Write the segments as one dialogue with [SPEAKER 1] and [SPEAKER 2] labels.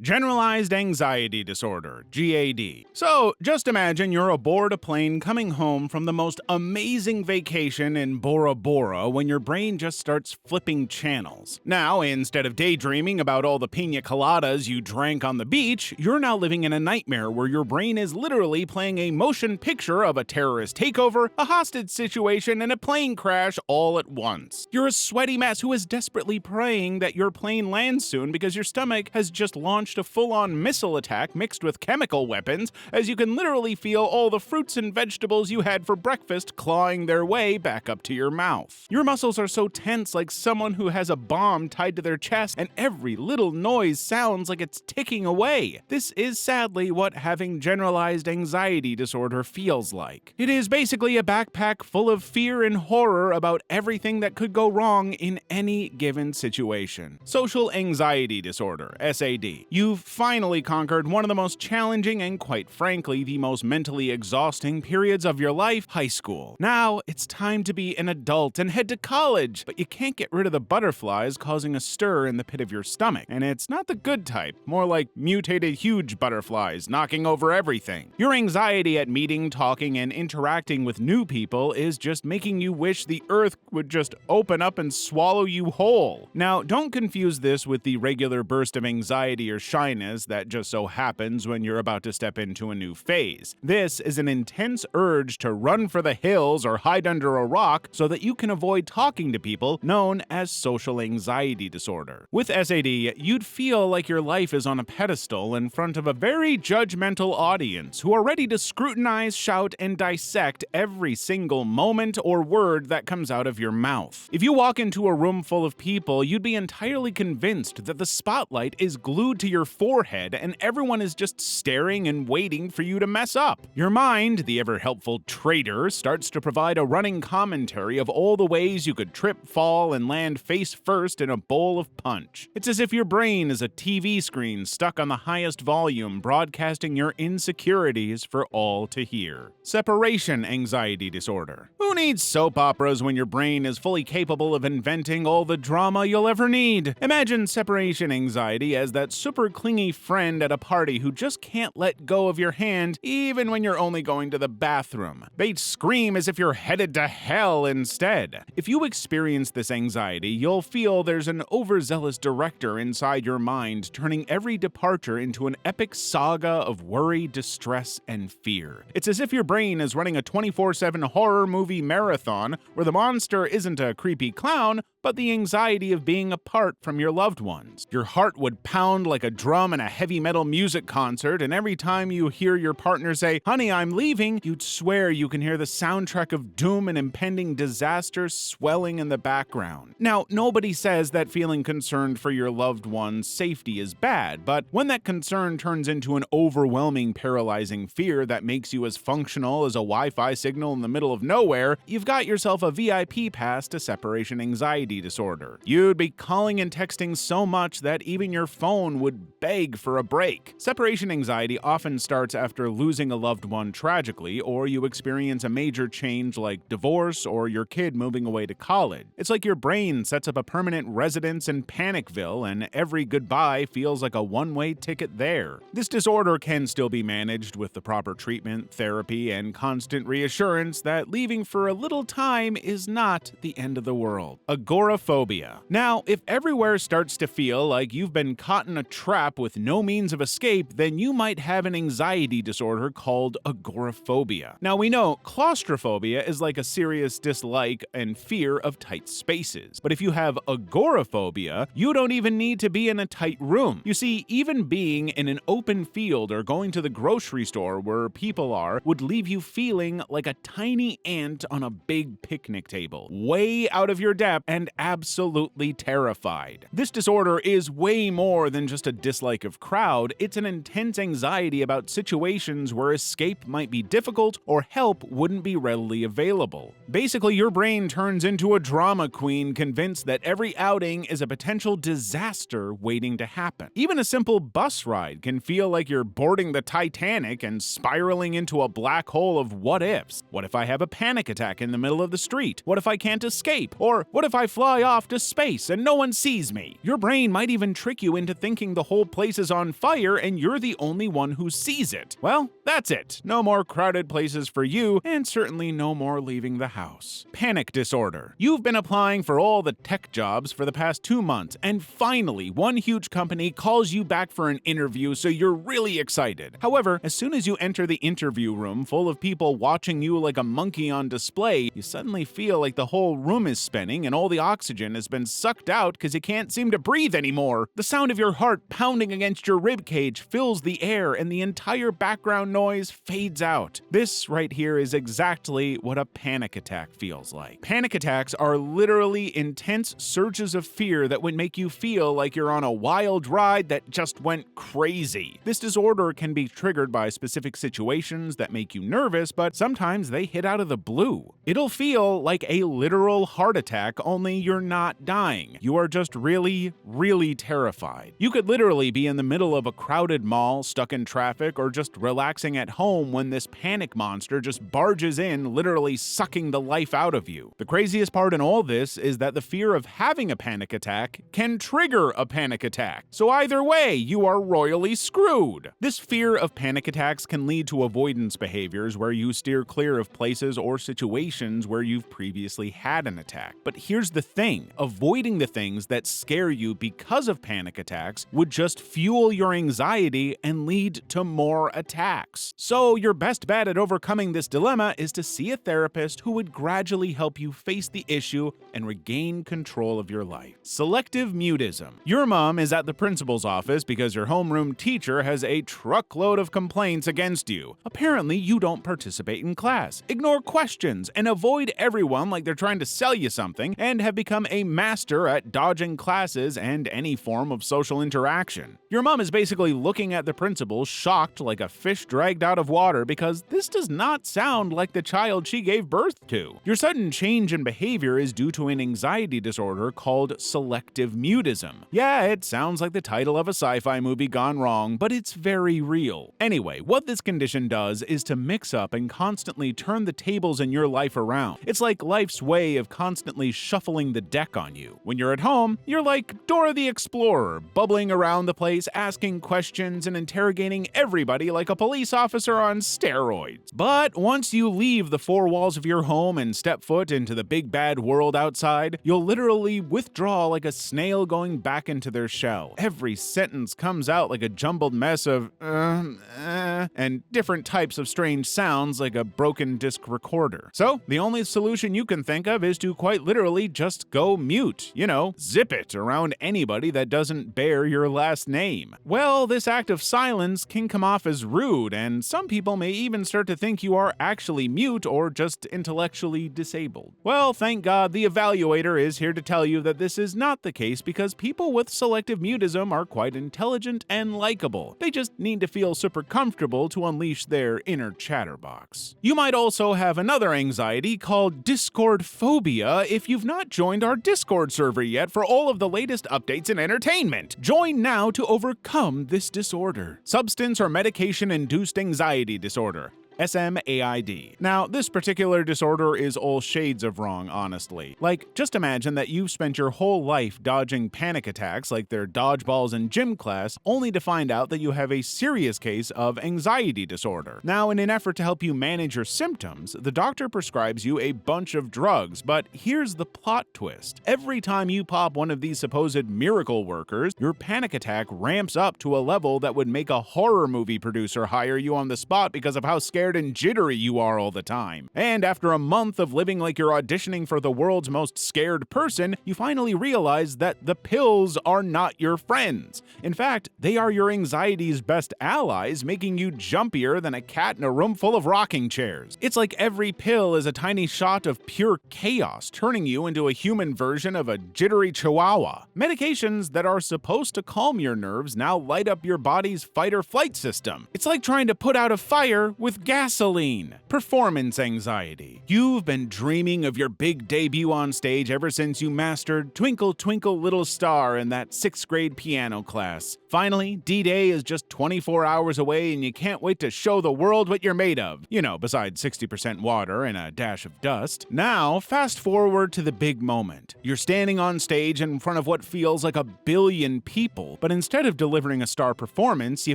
[SPEAKER 1] Generalized Anxiety Disorder, GAD. So, just imagine you're aboard a plane coming home from the most amazing vacation in Bora Bora when your brain just starts flipping channels. Now, instead of daydreaming about all the pina coladas you drank on the beach, you're now living in a nightmare where your brain is literally playing a motion picture of a terrorist takeover, a hostage situation, and a plane crash all at once. You're a sweaty mess who is desperately praying that your plane lands soon because your stomach has just launched a full-on missile attack mixed with chemical weapons, as you can literally feel all the fruits and vegetables you had for breakfast clawing their way back up to your mouth. Your muscles are so tense, like someone who has a bomb tied to their chest, and every little noise sounds like it's ticking away. This is sadly what having generalized anxiety disorder feels like. It is basically a backpack full of fear and horror about everything that could go wrong in any given situation. Social anxiety disorder, SAD. You've finally conquered one of the most challenging and, quite frankly, the most mentally exhausting periods of your life, high school. Now, it's time to be an adult and head to college, but you can't get rid of the butterflies causing a stir in the pit of your stomach. And it's not the good type, more like mutated huge butterflies knocking over everything. Your anxiety at meeting, talking, and interacting with new people is just making you wish the earth would just open up and swallow you whole. Now, don't confuse this with the regular burst of anxiety or shyness that just so happens when you're about to step into a new phase. This is an intense urge to run for the hills or hide under a rock so that you can avoid talking to people, known as social anxiety disorder. With SAD, you'd feel like your life is on a pedestal in front of a very judgmental audience who are ready to scrutinize, shout, and dissect every single moment or word that comes out of your mouth. If you walk into a room full of people, you'd be entirely convinced that the spotlight is glued to your forehead and everyone is just staring and waiting for you to mess up. Your mind, the ever-helpful traitor, starts to provide a running commentary of all the ways you could trip, fall, and land face first in a bowl of punch. It's as if your brain is a TV screen stuck on the highest volume, broadcasting your insecurities for all to hear. Separation anxiety disorder. Who needs soap operas when your brain is fully capable of inventing all the drama you'll ever need? Imagine separation anxiety as that super clingy friend at a party who just can't let go of your hand even when you're only going to the bathroom. They'd scream as if you're headed to hell instead. If you experience this anxiety, you'll feel there's an overzealous director inside your mind turning every departure into an epic saga of worry, distress, and fear. It's as if your brain is running a 24/7 horror movie marathon where the monster isn't a creepy clown, but the anxiety of being apart from your loved ones. Your heart would pound like a drum in a heavy metal music concert, and every time you hear your partner say, "Honey, I'm leaving," you'd swear you can hear the soundtrack of doom and impending disaster swelling in the background. Now, nobody says that feeling concerned for your loved one's safety is bad, but when that concern turns into an overwhelming, paralyzing fear that makes you as functional as a Wi-Fi signal in the middle of nowhere, you've got yourself a VIP pass to separation anxiety disorder. You'd be calling and texting so much that even your phone would beg for a break. Separation anxiety often starts after losing a loved one tragically, or you experience a major change like divorce or your kid moving away to college. It's like your brain sets up a permanent residence in Panicville, and every goodbye feels like a one-way ticket there. This disorder can still be managed with the proper treatment, therapy, and constant reassurance that leaving for a little time is not the end of the world. Agoraphobia. Now, if everywhere starts to feel like you've been caught in a trap with no means of escape, then you might have an anxiety disorder called agoraphobia. Now, we know claustrophobia is like a serious dislike and fear of tight spaces. But if you have agoraphobia, you don't even need to be in a tight room. You see, even being in an open field or going to the grocery store where people are would leave you feeling like a tiny ant on a big picnic table, way out of your depth and absolutely terrified. This disorder is way more than just a dislike of crowd. It's an intense anxiety about situations where escape might be difficult or help wouldn't be readily available. Basically, your brain turns into a drama queen convinced that every outing is a potential disaster waiting to happen. Even a simple bus ride can feel like you're boarding the Titanic and spiraling into a black hole of what-ifs. What if I have a panic attack in the middle of the street? What if I can't escape? Or what if I fly off to space and no one sees me? Your brain might even trick you into thinking the the whole place is on fire and you're the only one who sees it. Well, that's it. No more crowded places for you, and certainly no more leaving the house. Panic disorder. You've been applying for all the tech jobs for the past 2 months, and finally, one huge company calls you back for an interview, so you're really excited. However, as soon as you enter the interview room full of people watching you like a monkey on display, you suddenly feel like the whole room is spinning and all the oxygen has been sucked out because you can't seem to breathe anymore. The sound of your heart pounding against your ribcage fills the air and the entire background noise fades out. This right here is exactly what a panic attack feels like. Panic attacks are literally intense surges of fear that would make you feel like you're on a wild ride that just went crazy. This disorder can be triggered by specific situations that make you nervous, but sometimes they hit out of the blue. It'll feel like a literal heart attack, only you're not dying. You are just really, really terrified. You could literally be in the middle of a crowded mall, stuck in traffic, or just relaxing at home when this panic monster just barges in, literally sucking the life out of you. The craziest part in all this is that the fear of having a panic attack can trigger a panic attack. So either way, you are royally screwed. This fear of panic attacks can lead to avoidance behaviors where you steer clear of places or situations where you've previously had an attack. But here's the thing, avoiding the things that scare you because of panic attacks would just fuel your anxiety and lead to more attacks. So your best bet at overcoming this dilemma is to see a therapist who would gradually help you face the issue and regain control of your life. Selective mutism. Your mom is at the principal's office because your homeroom teacher has a truckload of complaints against you. Apparently, you don't participate in class, ignore questions, and avoid everyone like they're trying to sell you something, and have become a master at dodging classes and any form of social interaction. Your mom is basically looking at the principal, shocked like a fish dragged out of water, because this does not sound like the child she gave birth to. Your sudden change in behavior is due to an anxiety disorder called selective mutism. Yeah, it sounds like the title of a sci-fi movie gone wrong, but it's very real. Anyway, what this condition does is to mix up and constantly turn the tables in your life around. It's like life's way of constantly shuffling the deck on you. When you're at home, you're like Dora the Explorer, bubbling around the place, asking questions and interrogating everybody like a police officer on steroids. But once you leave the four walls of your home and step foot into the big bad world outside, you'll literally withdraw like a snail going back into their shell. Every sentence comes out like a jumbled mess of and different types of strange sounds like a broken disc recorder. So the only solution you can think of is to quite literally just go mute. You know, zip it around anybody that doesn't bear your last name. Well, this act of silence can come off as rude, and some people may even start to think you are actually mute or just intellectually disabled. Well, thank God the evaluator is here to tell you that this is not the case, because people with selective mutism are quite intelligent and likable. They just need to feel super comfortable to unleash their inner chatterbox. You might also have another anxiety called Discord phobia if you've not joined our Discord server yet for all of the latest updates and entertainment. Join now to overcome this disorder. Substance or medication-induced anxiety disorder. SMAID. Now, this particular disorder is all shades of wrong, honestly. Like, just imagine that you've spent your whole life dodging panic attacks like they're dodgeballs in gym class, only to find out that you have a serious case of anxiety disorder. Now, in an effort to help you manage your symptoms, the doctor prescribes you a bunch of drugs, but here's the plot twist. Every time you pop one of these supposed miracle workers, your panic attack ramps up to a level that would make a horror movie producer hire you on the spot because of how scared and jittery you are all the time. And after a month of living like you're auditioning for the world's most scared person, you finally realize that the pills are not your friends. In fact, they are your anxiety's best allies, making you jumpier than a cat in a room full of rocking chairs. It's like every pill is a tiny shot of pure chaos, turning you into a human version of a jittery chihuahua. Medications that are supposed to calm your nerves now light up your body's fight or flight system. It's like trying to put out a fire with gas Gasoline. Performance anxiety. You've been dreaming of your big debut on stage ever since you mastered Twinkle Twinkle Little Star in that 6th grade piano class. Finally, D-Day is just 24 hours away and you can't wait to show the world what you're made of. You know, besides 60% water and a dash of dust. Now, fast forward to the big moment. You're standing on stage in front of what feels like 1 billion people, but instead of delivering a star performance, you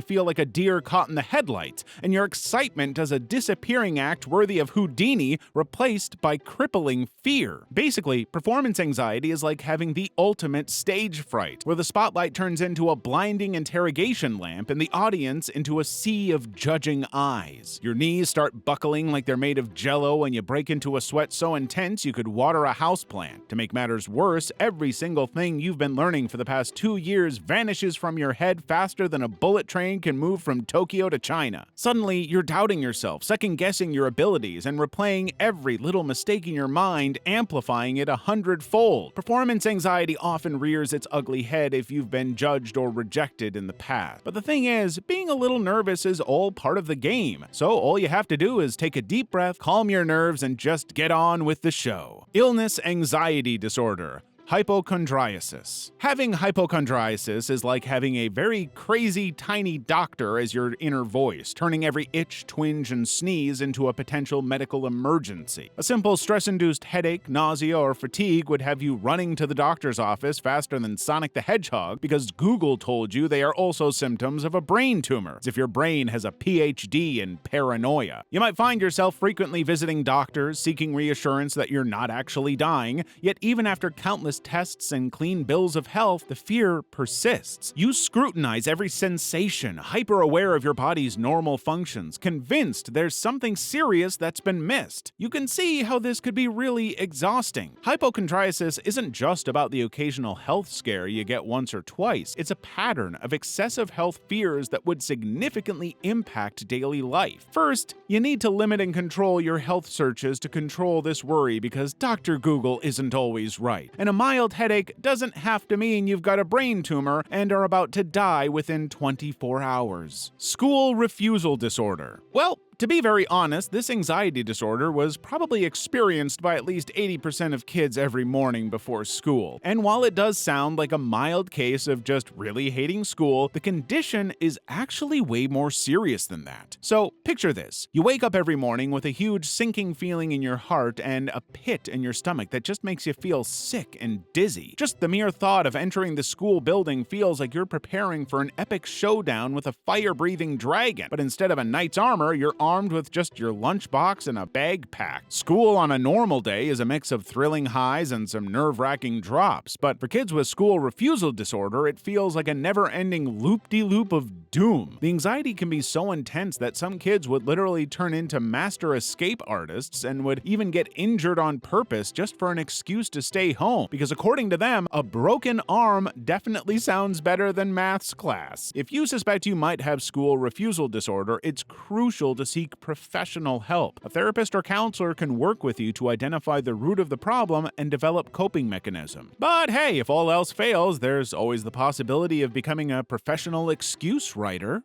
[SPEAKER 1] feel like a deer caught in the headlights, and your excitement does a disappearing act worthy of Houdini replaced by crippling fear. Basically, performance anxiety is like having the ultimate stage fright, where the spotlight turns into a blinding interrogation lamp and the audience into a sea of judging eyes. Your knees start buckling like they're made of jello and you break into a sweat so intense you could water a houseplant. To make matters worse, every single thing you've been learning for the past 2 years vanishes from your head faster than a bullet train can move from Tokyo to China. Suddenly, you're doubting yourself, second-guessing your abilities, and replaying every little mistake in your mind, amplifying it 100-fold. Performance anxiety often rears its ugly head if you've been judged or rejected in the past. But the thing is, being a little nervous is all part of the game. So all you have to do is take a deep breath, calm your nerves, and just get on with the show. Illness anxiety disorder. Hypochondriasis. Having hypochondriasis is like having a very crazy tiny doctor as your inner voice, turning every itch, twinge, and sneeze into a potential medical emergency. A simple stress-induced headache, nausea, or fatigue would have you running to the doctor's office faster than Sonic the Hedgehog because Google told you they are also symptoms of a brain tumor, as if your brain has a PhD in paranoia. You might find yourself frequently visiting doctors, seeking reassurance that you're not actually dying, yet even after countless tests and clean bills of health, the fear persists. You scrutinize every sensation, hyper-aware of your body's normal functions, convinced there's something serious that's been missed. You can see how this could be really exhausting. Hypochondriasis isn't just about the occasional health scare you get once or twice. It's a pattern of excessive health fears that would significantly impact daily life. First, you need to limit and control your health searches to control this worry because Dr. Google isn't always right. And a mild headache doesn't have to mean you've got a brain tumor and are about to die within 24 hours. School refusal disorder. Well, to be very honest, this anxiety disorder was probably experienced by at least 80% of kids every morning before school. And while it does sound like a mild case of just really hating school, the condition is actually way more serious than that. So picture this. You wake up every morning with a huge sinking feeling in your heart and a pit in your stomach that just makes you feel sick and dizzy. Just the mere thought of entering the school building feels like you're preparing for an epic showdown with a fire-breathing dragon. But instead of a knight's armor, you're armed with just your lunchbox and a bag pack. School on a normal day is a mix of thrilling highs and some nerve-wracking drops, but for kids with school refusal disorder, it feels like a never-ending loop-de-loop of doom. The anxiety can be so intense that some kids would literally turn into master escape artists and would even get injured on purpose just for an excuse to stay home, because according to them, a broken arm definitely sounds better than maths class. If you suspect you might have school refusal disorder, it's crucial to seek professional help. A therapist or counselor can work with you to identify the root of the problem and develop coping mechanisms. But hey, if all else fails, there's always the possibility of becoming a professional excuse writer.